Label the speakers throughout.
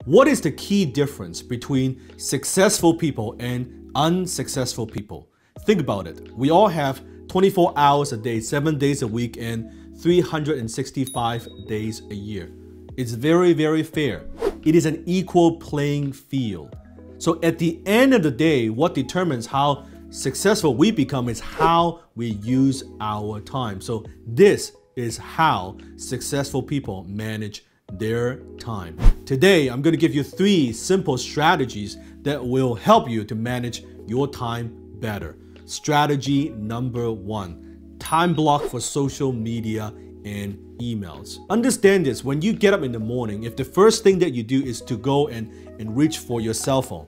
Speaker 1: What is the key difference between successful people and unsuccessful people? Think about it. We all have 24 hours a day, 7 days a week, and 365 days a year. It's very, very fair. It is an equal playing field. So at the end of the day, what determines how successful we become is how we use our time. So this is how successful people manage their time. Today, I'm going to give you 3 simple strategies that will help you to manage your time better. Strategy number 1, time block for social media and emails. Understand this, when you get up in the morning, if the first thing that you do is to go and reach for your cell phone,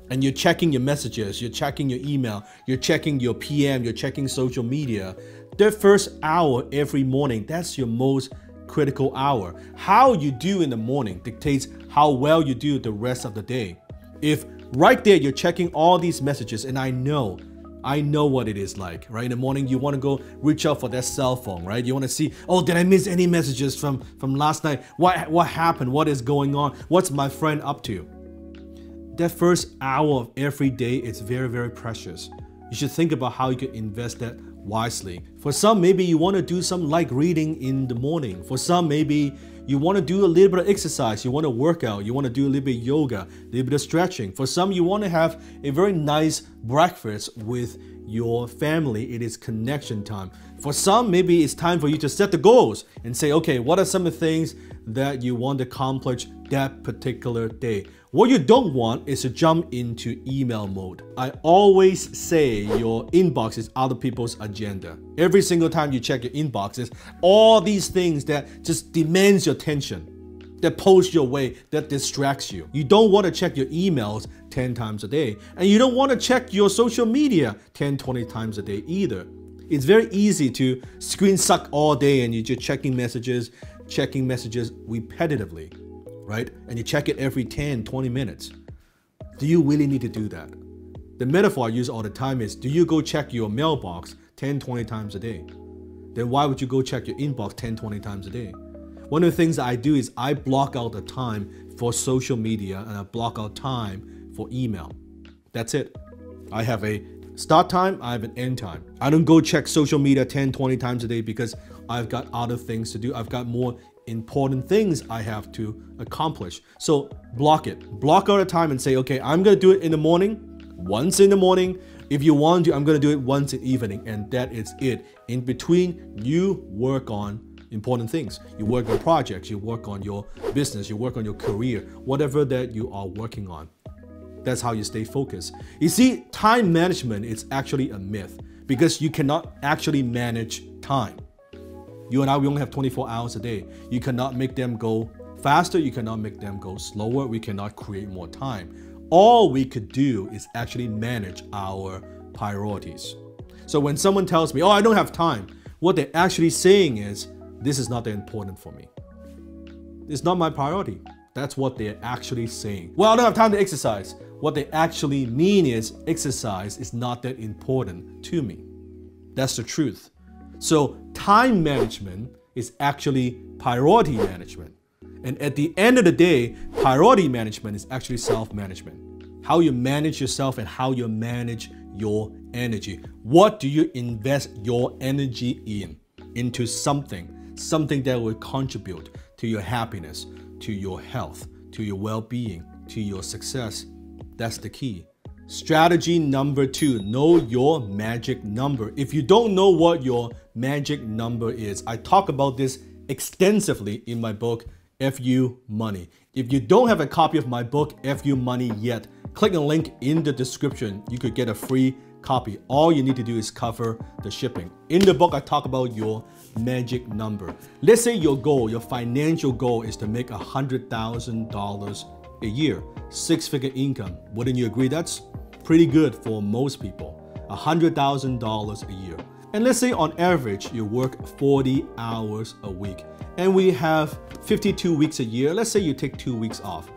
Speaker 1: and you're checking your messages, you're checking your email, you're checking your PM, you're checking social media, that first hour every morning, that's your most critical hour. How you do in the morning dictates how well you do the rest of the day. If right there you're checking all these messages, and I know what it is like, right? In the morning, you want to go reach out for that cell phone, right? You want to see, oh, did I miss any messages from last night? What happened? What is going on? What's my friend up to? That first hour of every day is very, very precious. You should think about how you can invest that wisely. For some, maybe you want to do some light reading in the morning. For some, maybe you want to do a little bit of exercise. You want to work out. You want to do a little bit of yoga, a little bit of stretching. For some, you want to have a very nice breakfast with your family. It is connection time. For some, maybe it's time for you to set the goals and say, okay, what are some of the things that you want to accomplish that particular day? What you don't want is to jump into email mode. I always say your inbox is other people's agenda. Every single time you check your inboxes, all these things that just demands your attention, that pulls your way, that distracts you. You don't want to check your emails 10 times a day, and you don't want to check your social media 10, 20 times a day either. It's very easy to screen suck all day and you're just checking messages repetitively, right? And you check it every 10, 20 minutes. Do you really need to do that? The metaphor I use all the time is, do you go check your mailbox 10, 20 times a day? Then why would you go check your inbox 10, 20 times a day? One of the things that I do is I block out the time for social media and I block out time for email. That's it. I have a start time, I have an end time. I don't go check social media 10, 20 times a day because I've got other things to do. I've got more important things I have to accomplish. So block it. Block out a time and say, okay, I'm gonna do it in the morning, once in the morning. If you want to, I'm gonna do it once in the evening, and that is it. In between, you work on important things. You work on projects, you work on your business, you work on your career, whatever that you are working on. That's how you stay focused. You see, time management is actually a myth because you cannot actually manage time. You and I, we only have 24 hours a day. You cannot make them go faster. You cannot make them go slower. We cannot create more time. All we could do is actually manage our priorities. So when someone tells me, oh, I don't have time, what they're actually saying is, this is not that important for me. It's not my priority. That's what they're actually saying. Well, I don't have time to exercise. What they actually mean is, exercise is not that important to me. That's the truth. So time management is actually priority management. And at the end of the day, priority management is actually self-management. How you manage yourself and how you manage your energy. What do you invest your energy in? Into something that will contribute to your happiness, to your health, to your well-being, to your success. That's the key. Strategy number 2, know your magic number. If you don't know what your magic number is, I talk about this extensively in my book, FU Money. If you don't have a copy of my book, FU Money yet, click the link in the description. You could get a free copy. All you need to do is cover the shipping. In the book, I talk about your magic number. Let's say your goal, your financial goal is to make $100,000 a year, 6-figure income. Wouldn't you agree that's pretty good for most people? $100,000 a year. And let's say on average, you work 40 hours a week. And we have 52 weeks a year. Let's say you take 2 weeks off,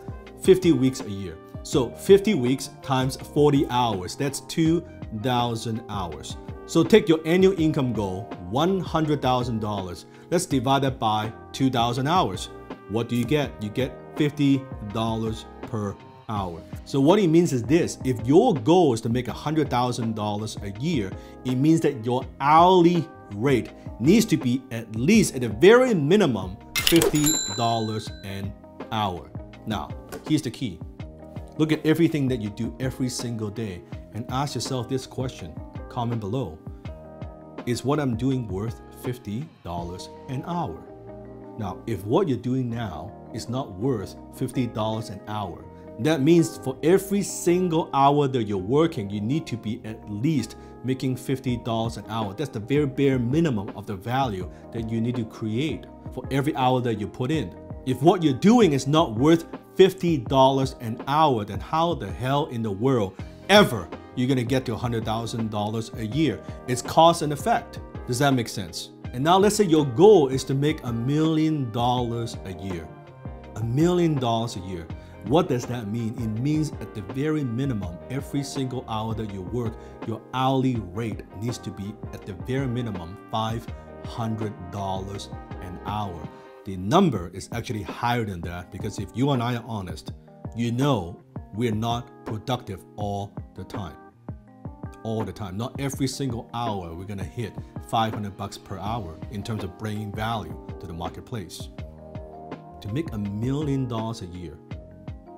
Speaker 1: 50 weeks a year. So 50 weeks times 40 hours, that's 2,000 hours. So take your annual income goal, $100,000. Let's divide that by 2,000 hours. What do you get? You get $50 per hour. So what it means is this: if your goal is to make $100,000 a year, it means that your hourly rate needs to be at least, at the very minimum, $50 an hour. Now, here's the key. Look at everything that you do every single day and ask yourself this question. Comment below. Is what I'm doing worth $50 an hour? Now, if what you're doing now is not worth $50 an hour, that means for every single hour that you're working, you need to be at least making $50 an hour. That's the very bare minimum of the value that you need to create for every hour that you put in. If what you're doing is not worth $50 an hour, then how the hell in the world ever you're gonna get to $100,000 a year? It's cause and effect. Does that make sense? And now let's say your goal is to make $1 million a year. $1 million a year. What does that mean? It means at the very minimum, every single hour that you work, your hourly rate needs to be at the very minimum $500 an hour. The number is actually higher than that because if you and I are honest, you know we're not productive all the time. All the time. Not every single hour we're gonna hit $500 per hour in terms of bringing value to the marketplace. To make $1 million a year,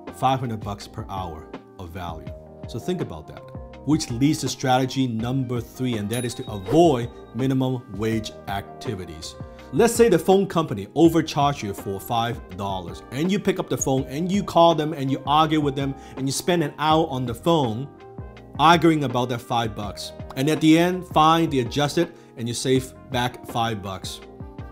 Speaker 1: $500 per hour of value. So think about that. Which leads to strategy number 3, and that is to avoid minimum wage activities. Let's say the phone company overcharged you for $5 and you pick up the phone and you call them and you argue with them and you spend an hour on the phone arguing about that $5. And at the end, fine, they adjust it and you save back $5.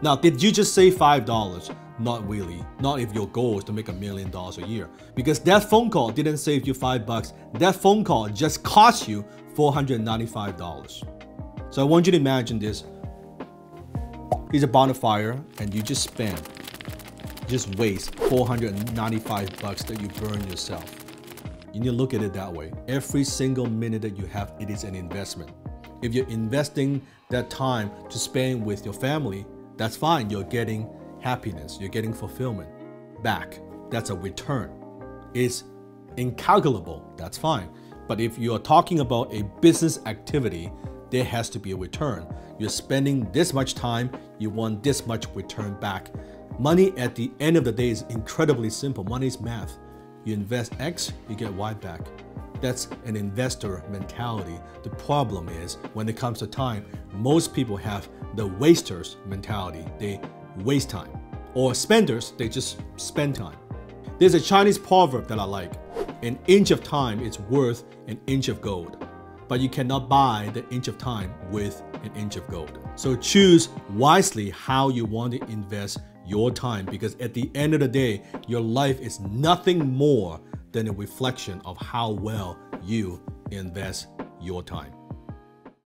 Speaker 1: Now, did you just save $5? Not really. Not if your goal is to make $1 million a year. Because that phone call didn't save you $5. That phone call just cost you $495. So I want you to imagine this. Here's a bonfire and you just waste $495 that you burn yourself. You need to look at it that way. Every single minute that you have, it is an investment. If you're investing that time to spend with your family, that's fine. You're getting happiness, you're getting fulfillment back. That's a return. It's incalculable, that's fine. But if you're talking about a business activity, there has to be a return. You're spending this much time, you want this much return back. Money at the end of the day is incredibly simple. Money is math. You invest X, you get Y back. That's an investor mentality. The problem is when it comes to time, most people have the wasters mentality. They waste time. Or spenders, they just spend time. There's a Chinese proverb that I like. An inch of time is worth an inch of gold. But you cannot buy the inch of time with an inch of gold. So choose wisely how you want to invest your time, because at the end of the day, your life is nothing more than a reflection of how well you invest your time.